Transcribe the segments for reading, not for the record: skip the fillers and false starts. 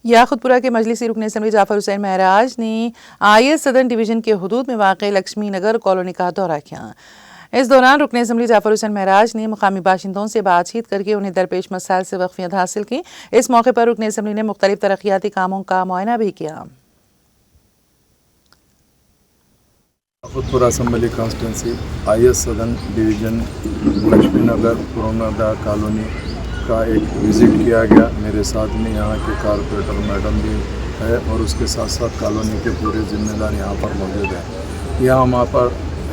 याकुतपुरा के मजलिसी रुकन असम्बली जाफर हुसैन महराज ने IS सदन डिवीजन के हुदूद में वाक़ लक्ष्मी नगर कॉलोनी का दौरा किया। इस दौरान रुकन असम्बली जाफर हुसैन महराज ने मुकामी बाशिंदों से बातचीत करके उन्हें दरपेश मसाइल से वाक़फियत हासिल की। इस मौके पर रुकन असम्बली ने मुख्तलिफ तरक्याती कामों का मुआयना भी किया। याकुतपुरा असम्बली कॉन्स्टिट्यूंसी IS सदन डिवीजन लक्ष्मी नगर पुराना कॉलोनी का एक विज़िट किया गया। मेरे साथ में यहाँ के कारपोरेटर मैडम भी है और उसके साथ साथ कॉलोनी के पूरे जिम्मेदार यहाँ पर मौजूद हैं।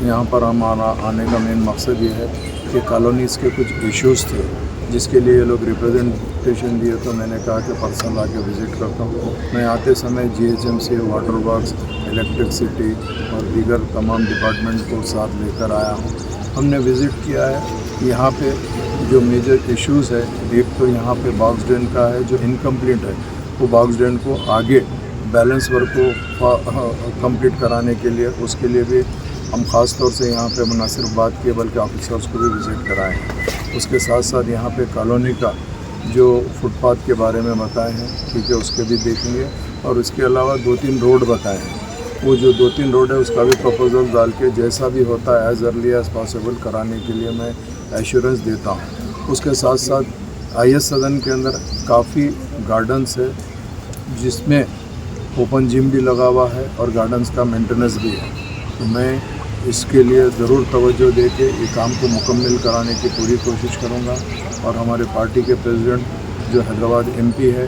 यहाँ पर हमारा आने का मेन मकसद ये है कि कॉलोनीज़ के कुछ इश्यूज़ थे जिसके लिए ये लोग रिप्रेजेंटेशन दिए, तो मैंने कहा कि पर्सनल आके विज़िट करता हूँ। मैं आते समय GHMC, वाटर वर्क्स, इलेक्ट्रिसिटी और दीगर तमाम डिपार्टमेंट को साथ लेकर आया हूँ। हमने विज़िट किया है। यहाँ पे जो मेजर इश्यूज़ है, एक तो यहाँ पे बॉक्स ड्रेन का है जो इनकम्प्लीट है, वो बॉक्स ड्रेन को आगे बैलेंस वर्क को कंप्लीट कराने के लिए, उसके लिए भी हम ख़ास तौर से यहाँ पे न सिर्फ बात किए बल्कि ऑफिसर्स को भी विज़िट कराए हैं। उसके साथ साथ यहाँ पे कॉलोनी का जो फुटपाथ के बारे में बताए हैं, ठीक है, उसके भी देखेंगे और उसके अलावा 2-3 रोड बताए हैं। वो जो 2-3 रोड है उसका भी प्रपोजल डाल के जैसा भी होता है एज़ अर्ली एज़ पॉसिबल कराने के लिए मैं एश्योरेंस देता हूँ। उसके साथ साथ IS सदन के अंदर काफ़ी गार्डन्स है जिसमें ओपन जिम भी लगा हुआ है और गार्डन्स का मेंटेनेंस भी है, तो मैं इसके लिए ज़रूर तवज्जो दे के ये काम को मुकम्मल कराने की पूरी कोशिश करूँगा। और हमारे पार्टी के प्रेसिडेंट जो हैदराबाद MP है,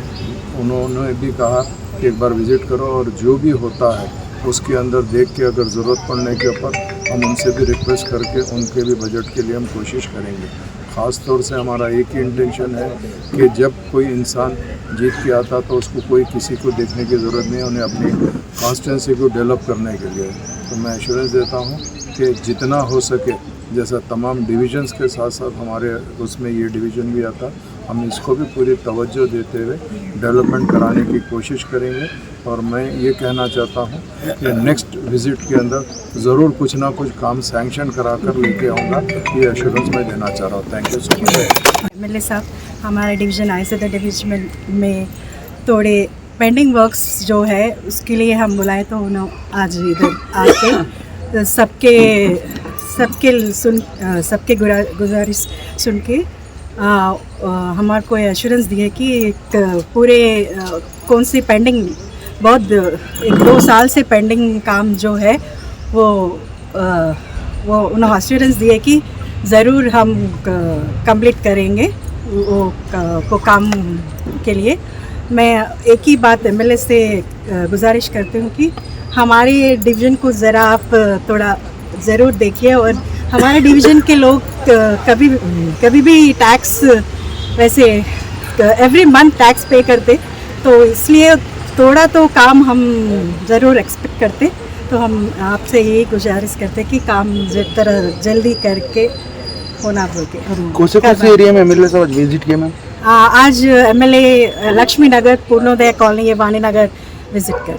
उन्होंने भी कहा कि एक बार विज़िट करो और जो भी होता है उसके अंदर देख के अगर ज़रूरत पड़ने के ऊपर हम उनसे भी रिक्वेस्ट करके उनके भी बजट के लिए हम कोशिश करेंगे। ख़ास तौर से हमारा एक ही इंटेंशन है कि जब कोई इंसान जीत के आता तो उसको कोई किसी को देखने की ज़रूरत नहीं है, उन्हें अपनी कॉन्स्टिट्यूंसी को डेवलप करने के लिए। तो मैं एश्योरेंस देता हूँ कि जितना हो सके, जैसा तमाम डिविजन्स के साथ साथ हमारे उसमें ये डिवीज़न भी आता, हम इसको भी पूरी तवज्जो देते हुए डेवलपमेंट कराने की कोशिश करेंगे। और मैं ये कहना चाहता हूँ कि नेक्स्ट विज़िट के अंदर ज़रूर कुछ ना कुछ काम सैंक्शन करा कर लेके आऊँगा, ये एश्योरेंस मैं देना चाह रहा हूँ। Thank you so much. MLA साहब, हमारे डिवीज़न IS सदन डिवीज़न में थोड़े पेंडिंग वर्क्स जो है उसके लिए हम बुलाए, तो उन्होंने आज इधर आके सबके गुजारिश सुन के हमारे को एश्योरेंस दिए कि पूरे कौन सी पेंडिंग बहुत 1-2 साल से पेंडिंग काम जो है वो उन्होंने एश्योरेंस दिए कि ज़रूर हम कंप्लीट करेंगे वो काम के लिए। मैं एक ही बात MLA से गुजारिश करती हूँ कि हमारे डिवीज़न को ज़रा आप थोड़ा ज़रूर देखिए और हमारे डिवीज़न के लोग कभी भी टैक्स वैसे एवरी मंथ टैक्स पे करते, तो इसलिए थोड़ा तो काम हम ज़रूर एक्सपेक्ट करते। तो हम आपसे यही गुजारिश करते कि काम जल्दी करके होना बोल के। कौन से एरिया में MLA साहब विजिट किया मैम? आज MLA लक्ष्मी नगर, पूर्णोदय कॉलोनी, वाणी नगर विजिट कर